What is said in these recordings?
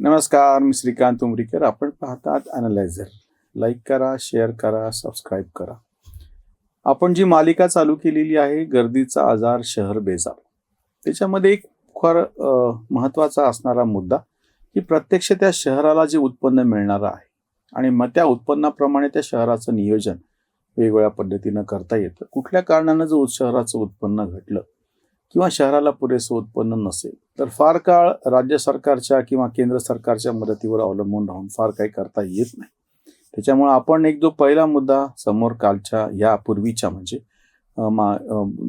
नमस्कार, मी श्रीकांत उमरीकर. आपण पाहतात ॲनालायझर. लाईक करा, शेअर करा, सबस्क्राईब करा. आपण जी मालिका चालू केलेली आहे, गर्दीचा आजार शहर बेजार, त्याच्यामध्ये एक फार महत्त्वाचा असणारा मुद्दा की प्रत्यक्ष त्या शहराला जे उत्पन्न मिळणारं आहे आणि मग त्या उत्पन्नाप्रमाणे त्या शहराचं नियोजन वेगवेगळ्या पद्धतीनं करता येतं. कुठल्या कारणानं जर शहराचं उत्पन्न घटलं किंवा शहराला पुरेसं उत्पन्न नसेल तर फार काळ राज्य सरकारच्या किंवा केंद्र सरकारच्या मदतीवर अवलंबून राहून फार काही करता येत नाही. त्याच्यामुळे आपण एक जो पहिला मुद्दा समोर कालच्या यापूर्वीच्या म्हणजे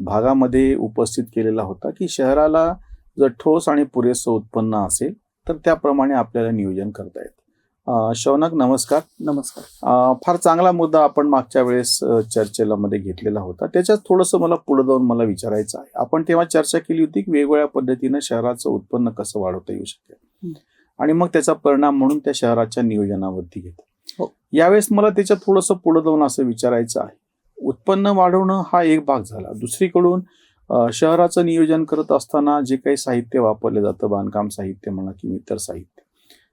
भागामध्ये उपस्थित केलेला होता की शहराला जर ठोस आणि पुरेसं उत्पन्न असेल तर त्याप्रमाणे आपल्याला नियोजन करता येतं. शौनक, नमस्कार. नमस्कार. फार चांगला मुद्दा आपण मागच्या वेळेस चर्चेला मध्ये घेतलेला होता. त्याच्यात थोडंसं मला पुढे जाऊन मला विचारायचं आहे. आपण तेव्हा चर्चा केली होती की वेगवेगळ्या पद्धतीनं शहराचं उत्पन्न कसं वाढवता येऊ शकेल आणि मग त्याचा परिणाम म्हणून त्या शहराच्या नियोजनावरती घेतो. यावेळेस मला त्याच्यात थोडंसं पुढे जाऊन असं विचारायचं आहे. उत्पन्न वाढवणं हा एक भाग झाला. दुसरीकडून शहराचं नियोजन करत असताना जे काही साहित्य वापरलं जातं, बांधकाम साहित्य म्हणा किंवा इतर साहित्य,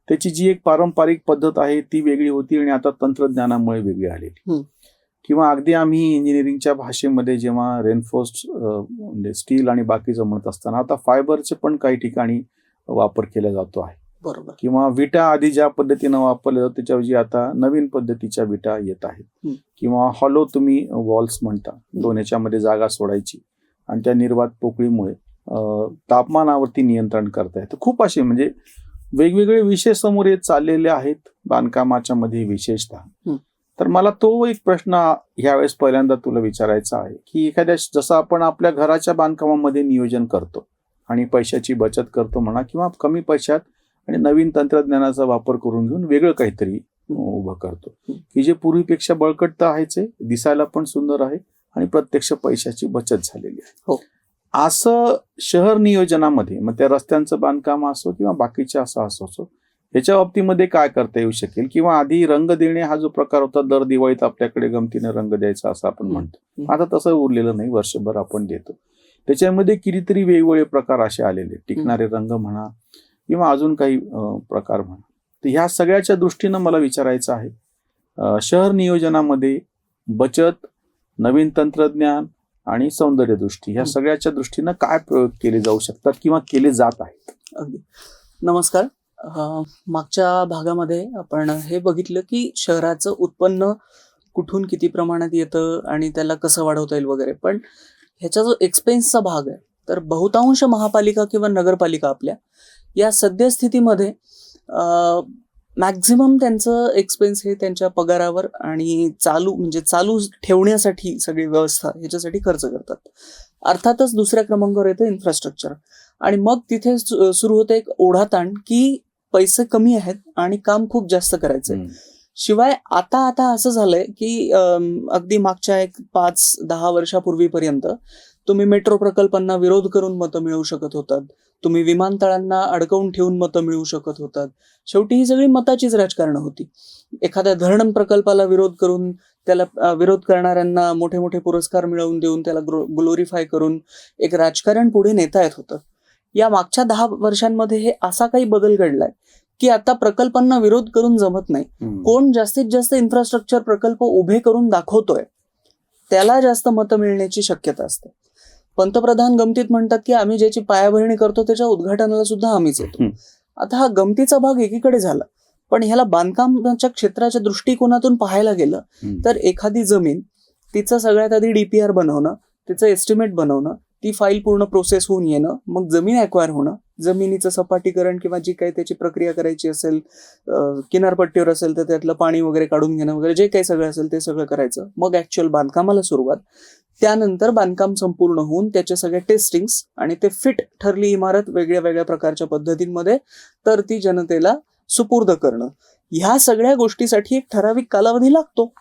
त्याची जी एक पारंपरिक पद्धत आहे ती वेगळी होती आणि आता तंत्रज्ञानामुळे वेगळी आलेली. किंवा अगदी आम्ही इंजिनिअरिंगच्या भाषेमध्ये जेव्हा रेनफोर्स्ड म्हणजे स्टील आणि बाकीचं म्हणत असताना आता फायबरचे पण काही ठिकाणी वापर केला जातो आहे. बरोबर. किंवा विटा आधी ज्या पद्धतीनं वापरल्या जातात त्याच्याऐवजी आता नवीन पद्धतीच्या विटा येत आहेत. किंवा हॉलो तुम्ही वॉल्स म्हणता, दोन ह्याच्यामध्ये जागा सोडायची आणि त्या निर्वात पोकळीमुळे तापमानावरती नियंत्रण करता येतं. खूप असे म्हणजे वेगवेगळे विषय समोर येत चाललेले आहेत बांधकामाच्या मध्ये विशेषतः. तर मला तो एक प्रश्न ह्यावेळेस पहिल्यांदा तुला विचारायचा आहे की एखाद्या जसं आपण आपल्या घराच्या बांधकामामध्ये नियोजन करतो आणि पैशाची बचत करतो म्हणा किंवा कमी पैशात आणि नवीन तंत्रज्ञानाचा वापर करून घेऊन वेगळं काहीतरी उभं करतो की जे पूर्वीपेक्षा बळकट तर आहेच आहे, दिसायला पण सुंदर आहे आणि प्रत्यक्ष पैशाची बचत झालेली आहे. असं शहर नियोजनामध्ये मग त्या रस्त्यांचं बांधकाम असो किंवा बाकीचे असो ह्याच्या बाबतीमध्ये काय करता येऊ शकेल? किंवा आधी रंग देणे हा जो प्रकार होता, दर दिवाळीत आपल्याकडे गमतीने रंग द्यायचा असं आपण म्हणतो, आता तसं उरलेलं नाही, वर्षभर आपण देतो. त्याच्यामध्ये कितीतरी वेगवेगळे प्रकार असे आलेले, टिकणारे रंग म्हणा किंवा अजून काही प्रकार म्हणा. तर ह्या सगळ्याच्या दृष्टीनं मला विचारायचं आहे, शहर नियोजनामध्ये बचत, नवीन तंत्रज्ञान आणि सौंदर्य दृष्टी ह्या सगळ्याच्या दृष्टीनं काय प्रयोग केले जाऊ शकतात किंवा केले जात आहेत? अगदी. नमस्कार. मागच्या भागामध्ये आपण हे बघितलं की शहराचं उत्पन्न कुठून किती प्रमाणात येतं आणि त्याला कसं वाढवता येईल वगैरे. पण ह्याचा जो एक्सपेन्सचा भाग आहे तर बहुतांश महापालिका किंवा नगरपालिका आपल्या या सद्यस्थितीमध्ये मॅक्झिमम त्यांचं एक्सपेन्स हे त्यांच्या पगारावर आणि चालू ठेवण्यासाठी सगळी व्यवस्था ह्याच्यासाठी खर्च करतात. अर्थातच दुसऱ्या क्रमांकावर येतं इन्फ्रास्ट्रक्चर आणि मग तिथे सुरू होतं एक ओढाताण की पैसे कमी आहेत आणि काम खूप जास्त करायचंय. शिवाय आता असं झालंय की अगदी मागच्या एक 5-10 वर्षापूर्वीपर्यंत तुम्ही मेट्रो प्रकल्पांना विरोध करून मतं मिळवू शकत होतात, तुम्ही विमानतळांना अडकवून ठेवून मतं मिळवू शकत होतात. शेवटी ही सगळी मताचीच राजकारण होती. एखाद्या धरण प्रकल्पाला विरोध करून त्याला विरोध करणाऱ्यांना मोठे मोठे पुरस्कार मिळवून देऊन त्याला ग्लोरिफाय करून एक राजकारण पुढे नेता येत होतं. या मागच्या 10 वर्षांमध्ये हे असा काही बदल घडलाय की आता प्रकल्पांना विरोध करून जमत नाही. कोण जास्तीत जास्त इन्फ्रास्ट्रक्चर प्रकल्प उभे करून दाखवतोय त्याला जास्त मतं मिळण्याची शक्यता असते. पंतप्रधान गमतीत म्हणतात की आम्ही ज्याची पायाभरणी करतो त्याच्या उद्घाटनाला सुद्धा आम्हीच येतो. आता हा गमतीचा भाग एकीकडे झाला, पण ह्याला बांधकामाच्या क्षेत्राच्या दृष्टिकोनातून पाहायला गेलं तर एखादी जमीन तिचं सगळ्यात आधी DPR बनवणं, तिचं एस्टिमेट बनवणं, ती फाईल पूर्ण प्रोसेस होऊन येणं, मग जमीन ॲक्वायर होणं, जमिनीचं सपाटीकरण किंवा जी काही त्याची प्रक्रिया करायची असेल, किनारपट्टीवर असेल तर त्यातलं पाणी वगैरे काढून घेणं वगैरे जे काही सगळं असेल ते सगळं करायचं, मग ॲक्च्युअल बांधकामाला सुरुवात, त्यानंतर बांधकाम संपूर्ण होऊन त्याचे सगळे टेस्टिंग्स आणि ते फिट ठरली इमारत वेगळ्या वेगळ्या प्रकारच्या पद्धतींमध्ये तर ती जनतेला सुपूर्द करणं. ह्या सगळ्या गोष्टीसाठी एक ठराविक कालावधी लागतो.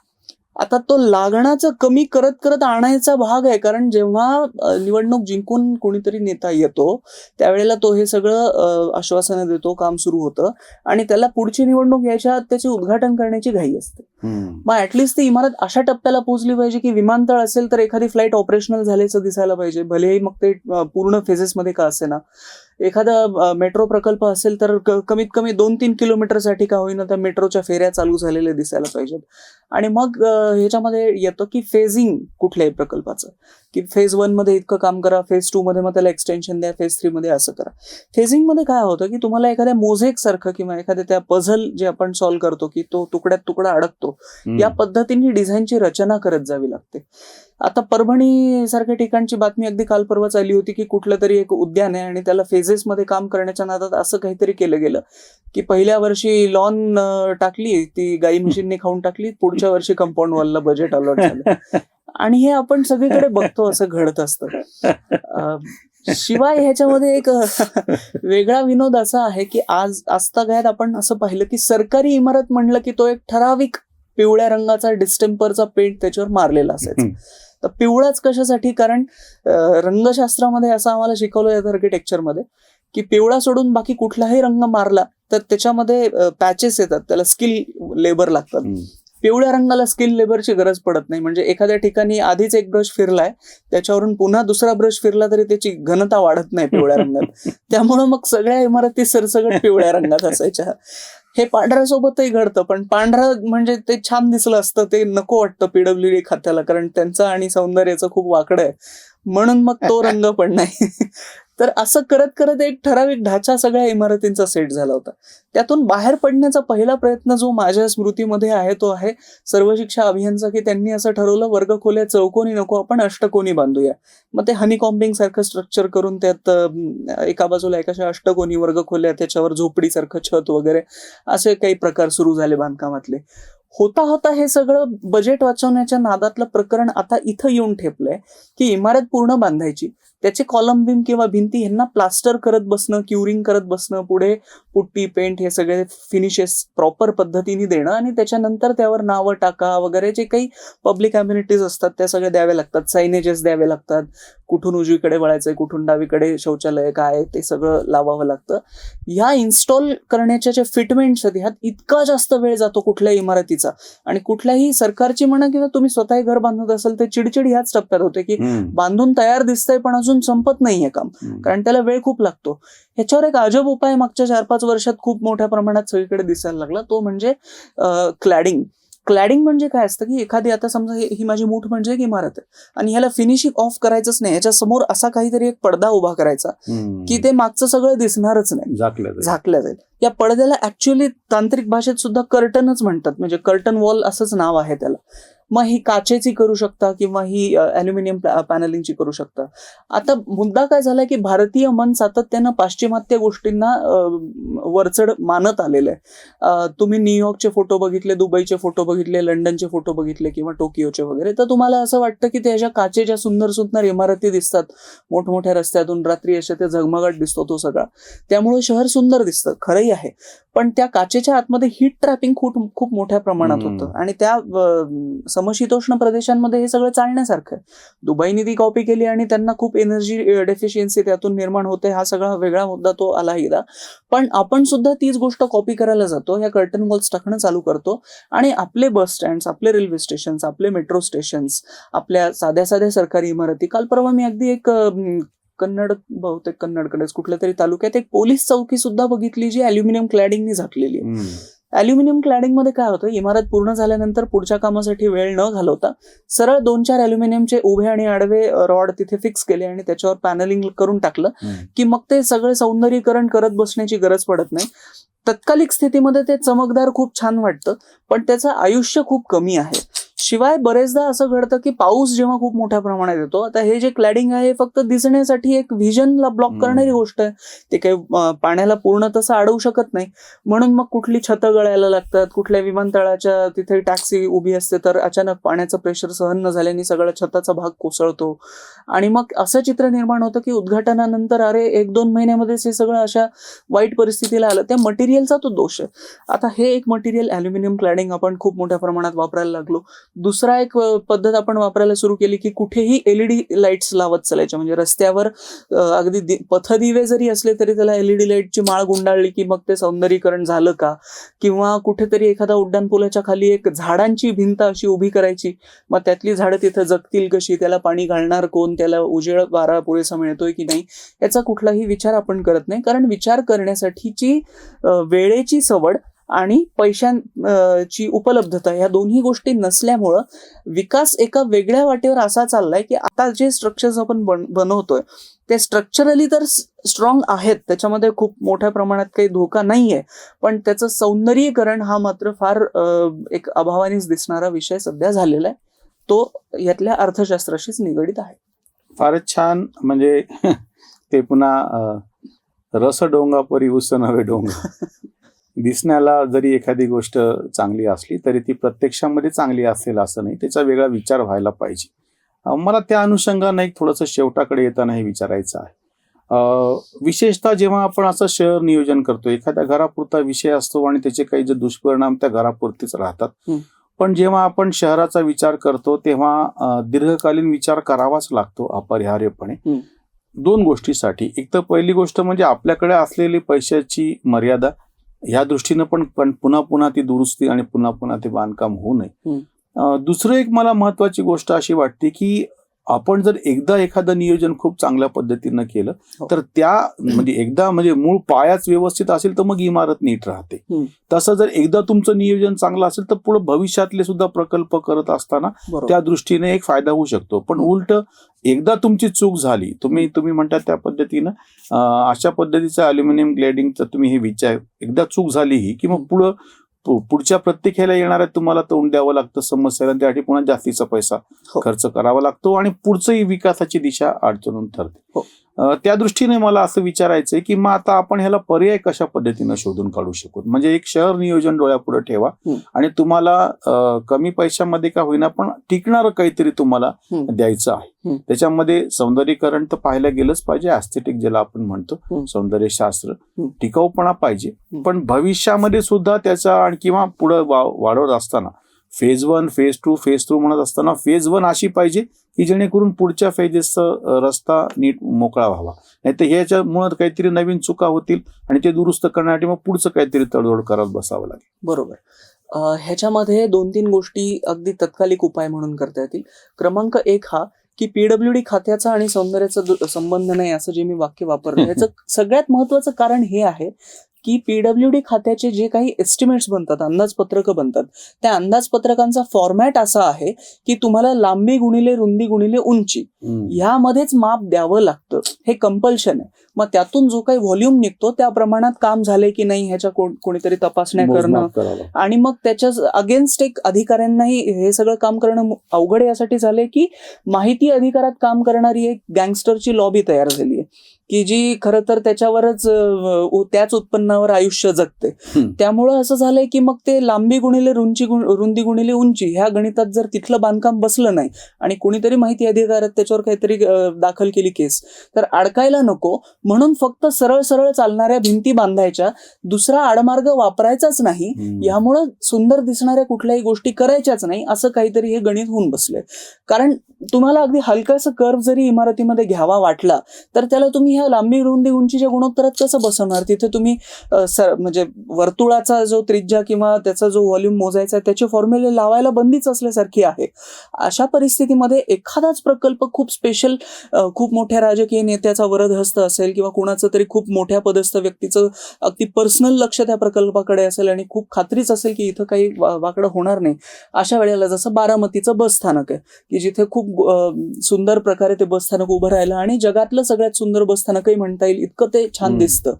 आता तो लागण्याचं कमी करत करत आणायचा भाग आहे, कारण जेव्हा निवडणूक जिंकून कोणीतरी नेता येतो त्यावेळेला तो हे सगळं आश्वासनं देतो, काम सुरू होतं आणि त्याला पुढची निवडणूक यायच्या आत त्याचे उद्घाटन करण्याची घाई असते. मग ऍटलिस्ट ती इमारत अशा टप्प्याला पोहोचली पाहिजे की विमानतळ असेल तर एखादी फ्लाईट ऑपरेशनल झाल्याचं दिसायला पाहिजे, भलेही मग ते पूर्ण फेजेसमध्ये का असेना. एखादा मेट्रो प्रकल्प असेल तर कमीत कमी 2-3 किलोमीटरसाठी का होईना त्या मेट्रोच्या फेऱ्या चालू झालेल्या दिसायला पाहिजेत. आणि मग ह्याच्यामध्ये येतं की फेजिंग कुठल्याही प्रकल्पाचं, की फेज 1 मध्ये इतकं काम करा, फेज 2 मध्ये मग त्याला एक्सटेन्शन द्या, फेज 3 मध्ये असं करा. फेजिंग मध्ये काय होतं की तुम्हाला एखाद्या मोझेक सारखं किंवा एखाद्या त्या पझल जे आपण सॉल्व्ह करतो की तो तुकड्यात तुकडा अडकतो, या पद्धतीने डिझाईनची रचना करत जावी लागते. आता परभणी सारख्या ठिकाणची बातमी अगदी काल परवाच आली होती की कुठलं तरी एक उद्यान आहे आणि त्याला फेजेसमध्ये काम करण्याच्या नादात असं काहीतरी केलं गेलं की पहिल्या वर्षी लॉन टाकली, ती गाई म्हशींनी खाऊन टाकली, पुढच्या वर्षी कंपाऊंड वॉलला बजेट अलॉट झालं. आणि हे आपण सगळीकडे बघतो, असं घडत असतं. शिवाय ह्याच्यामध्ये एक वेगळा विनोद असा आहे की आजतागायत आपण असं पाहिलं की सरकारी इमारत म्हणलं की तो एक ठराविक पिवळ्या रंगाचा डिस्टेंपरचा पेंट त्याच्यावर मारलेला असायचा. तर पिवळाच कशासाठी, कारण रंगशास्त्रामध्ये असं आम्हाला शिकवलं जातं आर्किटेक्चरमध्ये की पिवळा सोडून बाकी कुठलाही रंग मारला तर त्याच्यामध्ये पॅचेस येतात, त्याला स्किल लेबर लागतात. पिवळ्या रंगाला स्किल लेबरची गरज पडत नाही. म्हणजे एखाद्या ठिकाणी आधीच एक ब्रश फिरलाय, त्याच्यावरून पुन्हा दुसरा ब्रश फिरला तरी त्याची घनता वाढत नाही पिवळ्या रंगात. त्यामुळं मग सगळ्या इमारती सरसगट पिवळ्या रंगात असायच्या. हे पांढऱ्यासोबतही घडतं, पण पांढरं म्हणजे ते छान दिसलं असतं, ते नको वाटतं PWD खात्याला, कारण त्यांचं आणि सौंदर्याचं खूप वाकडं आहे, म्हणून मग तो रंग पण नाही. तर असं करत करत एक ठराविक ढाचा सगळ्या इमारतींचा सेट झाला होता. त्यातून बाहेर पडण्याचा पहिला प्रयत्न जो माझ्या स्मृतीमध्ये आहे तो आहे सर्व शिक्षा अभियानचा, की त्यांनी असं ठरवलं वर्गखोल्या चौकोनी नको, आपण अष्टकोनी बांधूया. मग ते हनी सारखं स्ट्रक्चर करून त्यात एका बाजूला एकाशा अष्टकोनी वर्गखोल्या, त्याच्यावर झोपडीसारखं छत वगैरे असे काही प्रकार सुरू झाले बांधकामातले. होता होता हे सगळं बजेट वाचवण्याच्या नादातलं प्रकरण आता इथं येऊन ठेपलंय की इमारत पूर्ण बांधायची, त्याचे कॉलम बीम किंवा भिंती ह्यांना प्लास्टर करत बसणं, क्युरिंग करत बसणं, पुढे पुट्टी पेंट हे सगळे फिनिशेस प्रॉपर पद्धतीने देणं आणि त्याच्यानंतर त्यावर नावं टाका वगैरे जे काही पब्लिक अम्युनिटीज असतात त्या सगळ्या द्याव्या लागतात, सायनेजेस द्यावे लागतात, कुठून उजवीकडे वळायचंय, कुठून डावीकडे शौचालय काय ते सगळं लावावं लागतं. ह्या इन्स्टॉल करण्याच्या ज्या फिटमेंट्स आहेत ह्यात इतका जास्त वेळ जातो कुठल्या इमारतीचा. आणि कुठल्याही सरकारची म्हणा किंवा तुम्ही स्वतःही घर बांधत असाल तर चिडचिड ह्याच टप्प्यात होते की बांधून तयार दिसतंय पण अजून संपत नाहीये काम, कारण त्याला वेळ खूप लागतो. ह्याच्यावर एक अजब उपाय मागच्या 4-5 वर्षात खूप मोठ्या प्रमाणात सगळीकडे दिसायला लागला, तो म्हणजे क्लॅडिंग. क्लॅडिंग म्हणजे काय असतं की एखादी, आता समजा ही माझी मूठ म्हणजे एक इमारत आहे आणि ह्याला फिनिशिंग ऑफ करायचंच नाही, ह्याच्या समोर असा काहीतरी एक पडदा उभा करायचा की ते मागचं सगळं दिसणारच नाही, झाकल्या जाईल. या पडद्याला ऍक्च्युअली तांत्रिक भाषेत सुद्धा कर्टनच म्हणतात, म्हणजे कर्टन वॉल असंच नाव आहे त्याला. मग ही काचेची करू शकता किंवा ही अल्युमिनियम पॅनलिंगची करू शकता. आता मुद्दा काय झालाय की भारतीय मन सातत्यानं पाश्चिमात्य गोष्टींना वरचढ मानत आलेलं आहे. तुम्ही न्यूयॉर्कचे फोटो बघितले, दुबईचे फोटो बघितले, लंडनचे फोटो बघितले किंवा टोकियोचे वगैरे, तर तुम्हाला असं वाटतं की त्याच्या काचेच्या सुंदर सुंदर इमारती दिसतात मोठमोठ्या रस्त्यातून, रात्री अशा ते झगमगाट दिसतो तो सगळा, त्यामुळे शहर सुंदर दिसतं, खरंही आहे. पण त्या काचेच्या आतमध्ये हीट ट्रॅपिंग खूप मोठ्या प्रमाणात होतं आणि त्या समशीतोष्ण प्रदेशांमध्ये हे सगळं चालण्यासारखं आहे. दुबईने ती कॉपी केली आणि त्यांना खूप एनर्जी डेफिशियन्सी त्यातून निर्माण होते, हा सगळा वेगळा मुद्दा तो आलाहीदा. पण आपण सुद्धा तीच गोष्ट कॉपी करायला जातो, ह्या कर्टन वॉल्स टाकणं चालू करतो आणि आपले बस स्टँड्स, आपले रेल्वे स्टेशन्स, आपले मेट्रो स्टेशन्स, आपल्या साध्या साध्या सरकारी इमारती. काल परवा मी अगदी एक बहुतेक कन्नडकडेच कुठल्या तरी तालुक्यात एक पोलीस चौकी सुद्धा बघितली जी अल्युमिनियम क्लॅडिंगनी झाकलेली आहे. अल्युमिनियम क्लॅडिंग मध्ये काय होतं, इमारत पूर्ण झाल्यानंतर पुढच्या कामासाठी वेळ न घालवता सरळ 2-4 अल्युमिनियमचे उभे आणि आडवे रॉड तिथे फिक्स केले आणि त्याच्यावर पॅनलिंग करून टाकलं की मग ते सगळं सौंदर्यीकरण करत बसण्याची गरज पडत नाही. तत्कालिक स्थितीमध्ये ते चमकदार खूप छान वाटतं, पण त्याचं आयुष्य खूप कमी आहे. शिवाय बरेचदा असं घडतं की पाऊस जेव्हा खूप मोठ्या प्रमाणात येतो, आता हे जे क्लॅडिंग आहे फक्त दिसण्यासाठी एक व्हिजनला ब्लॉक करणारी गोष्ट आहे, ते काही पाण्याला पूर्ण तसं अडवू शकत नाही. म्हणून मग कुठली छतं गळायला लागतात, कुठल्या विमानतळाच्या तिथे टॅक्सी उभी असते तर अचानक पाण्याचं प्रेशर सहन न झाल्याने सगळा छताचा भाग कोसळतो आणि मग असं चित्र निर्माण होतं की उद्घाटनानंतर अरे 1-2 महिन्यामध्येच हे सगळं अशा वाईट परिस्थितीला आलं. त्या मटेरियल मटेरियलचा तो दोष आहे. आता हे एक मटेरियल ॲल्युमिनियम क्लॅडिंग आपण खूप मोठ्या प्रमाणात वापरायला लागलो. दुसरा एक पद्धत आपण वापरायला सुरू केली की कुठेही LED लाईट्स लावत चालायच्या. म्हणजे रस्त्यावर अगदी पथदिवे जरी असले तरी त्याला LED लाईटची माळ गुंडाळली की मग ते सौंदर्यीकरण झालं का? किंवा कुठेतरी एखादा उड्डाणपुलाच्या खाली एक झाडांची भिंत अशी उभी करायची, मग त्यातली झाडं तिथं जगतील कशी, त्याला पाणी घालणार कोण, त्याला उजेड वारा पुरेसा मिळतोय की नाही, याचा कुठलाही विचार आपण करत नाही. कारण विचार करण्यासाठीची वेळेची सवड आणि पैशांची उपलब्धता ह्या दोन्ही गोष्टी नसल्यामुळं विकास एका वेगळ्या वाटेवर असा चाललाय की आता जे स्ट्रक्चर्स आपण बनवतोय ते स्ट्रक्चरली तर स्ट्रॉंग आहेत, त्याच्यामध्ये खूप मोठ्या प्रमाणात काही धोका नाहीये, पण त्याचं सौंदर्यीकरण हा मात्र फार एक अभावानेच दिसणारा विषय सध्या झालेला आहे. तो यातल्या अर्थशास्त्राशीच निगडीत आहे. फारच छान. म्हणजे ते पुन्हा रस डोंगा परी उस नव्हे डोंगा. दिसण्याला जरी एखादी गोष्ट चांगली असली तरी ती प्रत्यक्षामध्ये चांगली असेल असं नाही, त्याचा वेगळा विचार व्हायला पाहिजे. मला त्या अनुषंगाने एक थोडंसं शेवटाकडे येताना हे विचारायचं आहे. विशेषतः जेव्हा आपण असं शहर नियोजन करतो, एखाद्या घरापुरता विषय असतो आणि त्याचे काही जे दुष्परिणाम त्या घरापुरतीच राहतात. पण जेव्हा आपण शहराचा विचार करतो तेव्हा दीर्घकालीन विचार करावाच लागतो अपरिहार्यपणे. दोन गोष्टीसाठी. एक तर पहिली गोष्ट म्हणजे आपल्याकडे असलेली पैशाची मर्यादा, ह्या दृष्टीनं पण पुन्हा पुन्हा ती दुरुस्ती आणि पुन्हा पुन्हा ते बांधकाम होऊ नये. दुसरं एक मला महत्वाची गोष्ट अशी वाटते की आपण जर एकदा एखादं नियोजन खूप चांगल्या पद्धतीनं केलं तर त्या म्हणजे एकदा म्हणजे मूळ पायाच व्यवस्थित असेल तर मग इमारत नीट राहते. तसं जर एकदा तुमचं नियोजन चांगलं असेल तर पुढे भविष्यातले सुद्धा प्रकल्प करत असताना त्या दृष्टीने एक फायदा होऊ शकतो. पण उलट एकदा तुमची चूक झाली, तुम्ही म्हणतात त्या पद्धतीनं अशा पद्धतीचं अल्युमिनियम ग्लेडिंगचं तुम्ही हे विचार, एकदा चूक झाली ही की मग पुढच्या प्रत्येक ह्याला येणाऱ्या तुम्हाला तोंड द्यावं लागतं समस्येला, त्यासाठी पुन्हा जास्तीचा पैसा खर्च करावा लागतो आणि पुढचंही विकासाची दिशा अडचणून ठरते. त्या दृष्टीने मला असं विचारायचंय की मग आता आपण ह्याला पर्याय कशा पद्धतीनं शोधून काढू शकू. म्हणजे एक शहर नियोजन डोळ्यापुढे ठेवा आणि तुम्हाला कमी पैशामध्ये का होईना पण टिकणारं काहीतरी तुम्हाला द्यायचं आहे. त्याच्यामध्ये सौंदर्यीकरण तर पाहायला गेलंच पाहिजे, ॲस्थेटिक ज्याला आपण म्हणतो, सौंदर्यशास्त्र, टिकाऊपणा पाहिजे. पण भविष्यामध्ये सुद्धा त्याचा आणि किंवा पुढे वाढवत असताना फेज 1, फेज 2, फेज 3 म्हणत असताना फेज 1 अशी पाहिजे की जेणेकरून पुढच्या फेजेसचा रस्ता नीट मोकळा व्हावा. नाही तर ह्याच्यामुळे काहीतरी नवीन चुका होतील आणि ते दुरुस्त करण्यासाठी मग पुढचं काहीतरी तडजोड करत बसावं लागेल. बरोबर. ह्याच्यामध्ये 2-3 गोष्टी अगदी तत्कालिक उपाय म्हणून करता येतील. क्रमांक 1 हा की PWD खात्याचा आणि सौंदर्याचा संबंध नाही असं जे मी वाक्य वापरलं, याचं सगळ्यात महत्वाचं कारण हे आहे की PWD खात्याचे जे काही एस्टिमेट्स बनतात, अंदाजपत्रकं बनतात, त्या अंदाजपत्रकांचा फॉर्मॅट असा आहे की तुम्हाला लांबी गुणिले रुंदी गुणिले उंची ह्यामध्येच माप द्यावं लागतं. हे कंपल्शन आहे. मग त्यातून जो काही व्हॉल्यूम निघतो त्या प्रमाणात काम झाले की नाही ह्याच्या कोणीतरी तपासण्या करणं आणि मग त्याच्या अगेन्स्ट एक अधिकाऱ्यांनाही हे सगळं काम करणं अवघड यासाठी झालंय की माहिती अधिकारात काम करणारी एक गँगस्टरची लॉबी तयार झाली आहे की जी खरं तर त्याच्यावरच त्याच उत्पन्नावर आयुष्य जगते. त्यामुळं असं झालंय की मग ते लांबी गुणिले रुंदी गुणिले उंची ह्या गणितात जर तिथलं बांधकाम बसलं नाही आणि कोणीतरी माहिती अधिकारात त्याच्यावर काहीतरी दाखल केली केस तर अडकायला नको म्हणून फक्त सरळ सरळ चालणाऱ्या भिंती बांधायच्या, दुसरा आडमार्ग वापरायचाच नाही, यामुळं सुंदर दिसणाऱ्या कुठल्याही गोष्टी करायच्याच नाही असं काहीतरी हे गणित होऊन बसले. कारण तुम्हाला अगदी हलकासा कर्व जरी इमारतीमध्ये घ्यावा वाटला तर त्याला तुम्ही ह्या लांबी रुंदी उंचीच्या गुणोत्तरात कसं बसवणार. तिथे तुम्ही म्हणजे वर्तुळाचा जो त्रिज्या किंवा त्याचा जो व्हॉल्यूम मोजायचा त्याचे फॉर्म्युले लावायला बंदीच असल्यासारखी आहे. अशा परिस्थितीमध्ये एखादाच प्रकल्प खूप स्पेशल, खूप मोठ्या राजकीय नेत्याचा वरदहस्त असेल किंवा कुणाचं तरी खूप मोठ्या पदस्थ व्यक्तीचं अगदी पर्सनल लक्ष त्या प्रकल्पाकडे असेल आणि खूप खात्रीच असेल की इथं काही वाकडं होणार नाही, अशा वेळेला जसं बारामतीचं बस स्थानक आहे की जिथे खूप सुंदर प्रकारे ते बस स्थानक उभं राहिलं आणि जगातलं सगळ्यात सुंदर बस स्थानकही म्हणता येईल इतकं ते छान दिसतं.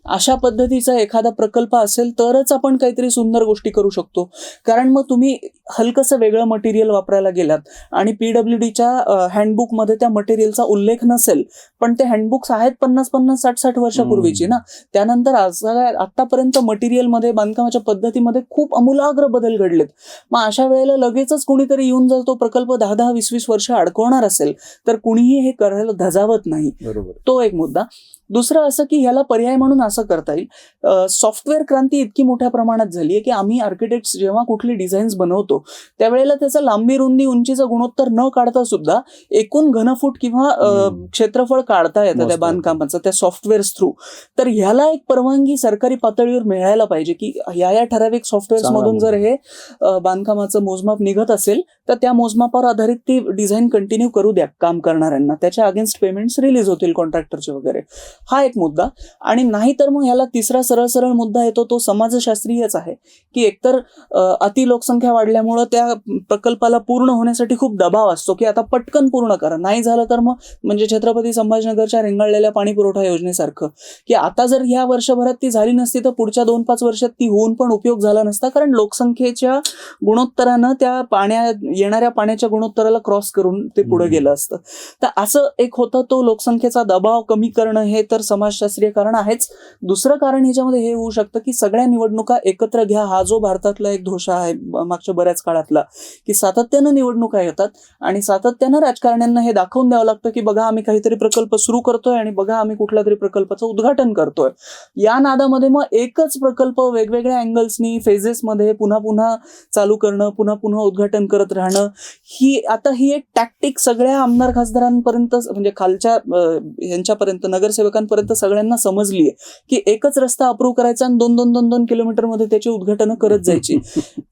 अशा पद्धतीचा एखादा प्रकल्प असेल तरच आपण काहीतरी सुंदर गोष्टी करू शकतो. कारण मग तुम्ही हलकसं वेगळं मटेरियल वापरायला गेलात आणि PWDच्या हँडबुकमध्ये त्या मटेरियलचा उल्लेख नसेल, पण ते हँडबुक्स आहेत 50-50, 60-60 वर्षापूर्वीची ना. त्यानंतर आतापर्यंत मटेरियलमध्ये, बांधकामाच्या पद्धतीमध्ये खूप अमूलाग्र बदल घडलेत. मग अशा वेळेला लगेचच कुणीतरी येऊन जर तो प्रकल्प 10-10, 20-20 वर्ष अडकवणार असेल तर कुणीही हे करायला धजावत नाही. तो एक मुद्दा. दुसरं असं की ह्याला पर्याय म्हणून असं करता येईल, सॉफ्टवेअर क्रांती इतकी मोठ्या प्रमाणात झाली आहे की आम्ही आर्किटेक्ट्स जेव्हा कुठली डिझाईन्स बनवतो त्यावेळेला त्याचं लांबी रुंदी उंचीचं गुणोत्तर न काढता सुद्धा एकूण घनफूट किंवा क्षेत्रफळ काढता येतं त्या बांधकामाचं त्या सॉफ्टवेअर्स थ्रू. तर ह्याला एक परवानगी सरकारी पातळीवर मिळायला पाहिजे की या ठराविक सॉफ्टवेअर्स मधून जर हे बांधकामाचं मोजमाप निघत असेल तर त्या मोजमापावर आधारित ती डिझाईन कंटिन्यू करू द्या काम करणाऱ्यांना, त्याच्या अगेन्स्ट पेमेंट्स रिलीज होतील कॉन्ट्रॅक्टरचे वगैरे. हा एक मुद्दा. आणि नाही तर मग ह्याला तिसरा सरळ मुद्दा येतो तो समाजशास्त्रीयच आहे की एकतर अति लोकसंख्या वाढल्यामुळं त्या प्रकल्पाला पूर्ण होण्यासाठी खूप दबाव असतो की आता पटकन पूर्ण करा, नाही झालं तर मग म्हणजे छत्रपती संभाजीनगरच्या रेंगाळलेल्या पाणी पुरवठा योजनेसारखं की आता जर ह्या वर्षभरात ती झाली नसती तर पुढच्या 2-5 वर्षात ती होऊन पण उपयोग झाला नसता, कारण लोकसंख्येच्या गुणोत्तरानं त्या येणाऱ्या पाण्याच्या गुणोत्तराला क्रॉस करून ते पुढे गेलं असतं. तर असं एक होतं, तो लोकसंख्येचा दबाव कमी करणं हे तर समाजशास्त्रीय कारण आहेच. दुसरं कारण ह्याच्यामध्ये हे होऊ शकतं की सगळ्या निवडणुका एकत्र घ्या, हा जो भारतातला एक धोषा आहे मागच्या बऱ्याच काळातला की सातत्यानं निवडणुका येतात आणि सातत्यानं राजकारण्यांना हे दाखवून द्यावं लागतं की बघा आम्ही काहीतरी प्रकल्प सुरू करतोय आणि बघा आम्ही कुठल्या तरी प्रकल्पाचं उद्घाटन करतोय. या नादामध्ये मग एकच प्रकल्प वेगवेगळ्या अँगल्सनी फेजेसमध्ये पुन्हा पुन्हा चालू करणं, पुन्हा पुन्हा उद्घाटन करत राहणं, ही एक टॅक्टिक सगळ्या आमदार खासदारांपर्यंत म्हणजे खालच्या ह्यांच्यापर्यंत नगरसेवकांपर्यंत सगळ्यांना समजली आहे की एकच रस्ता अप्रूव्ह करायचा आणि 2-2 किलोमीटरमध्ये त्याची उद्घाटनं करत जायची.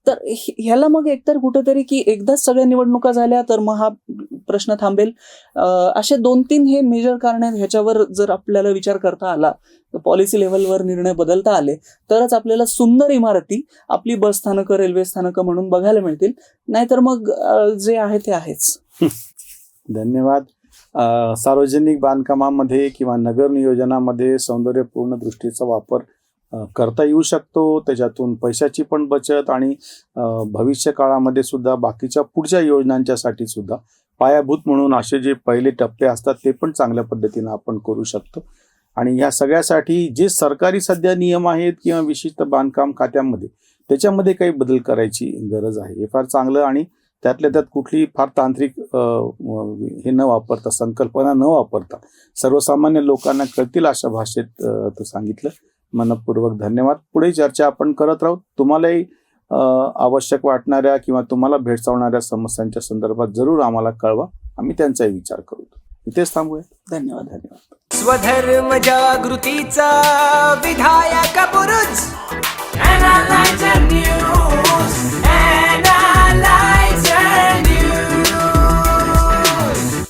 तर ह्याला मग एकतर कुठेतरी की एकदाच सगळ्या निवडणुका झाल्या तर मग हा प्रश्न थांबेल. असे 2-3 हे मेजर कारण आहेत. ह्याच्यावर जर आपल्याला विचार करता आला, पॉलिसी लेव्हलवर निर्णय बदलता आले तरच आपल्याला सुंदर इमारती आपली बस स्थानकं, रेल्वे स्थानकं म्हणून बघायला मिळतील. नाहीतर मग जे आहे ते आहेच. धन्यवाद. सार्वजनिक बांधकामामध्ये किंवा नगर नियोजनामध्ये सौंदर्यपूर्ण दृष्टीचा वापर करता येऊ शकतो. त्याच्यातून पैशाची पण बचत आणि भविष्य काळामध्ये सुद्धा बाकीच्या पुढच्या योजनांच्यासाठी सुद्धा पायाभूत म्हणून असे जे पहिले टप्पे असतात ते पण चांगल्या पद्धतीनं आपण करू शकतो. आणि या सगळ्यासाठी जे सरकारी सध्या नियम आहेत किंवा विशिष्ट बांधकाम खात्यामध्ये त्याच्यामध्ये काही बदल करायची गरज आहे. हे फार चांगलं आणि त्यातल्या त्यात कुठली फार तांत्रिक हे न वापरता, संकल्पना न वापरता सर्वसामान्य लोकांना कळतील अशा भाषेत तो सांगितलं. मनपूर्वक धन्यवाद. पुढे चर्चा आपण करत राहू. तुम्हालाही आवश्यक वाटणाऱ्या किंवा तुम्हाला भेडसावणाऱ्या समस्यांच्या संदर्भात जरूर आम्हाला कळवा, आम्ही त्यांचाही विचार करू. इथेच थांबूया. धन्यवाद. स्वधर्म जागृतीचा विधायक बुरुज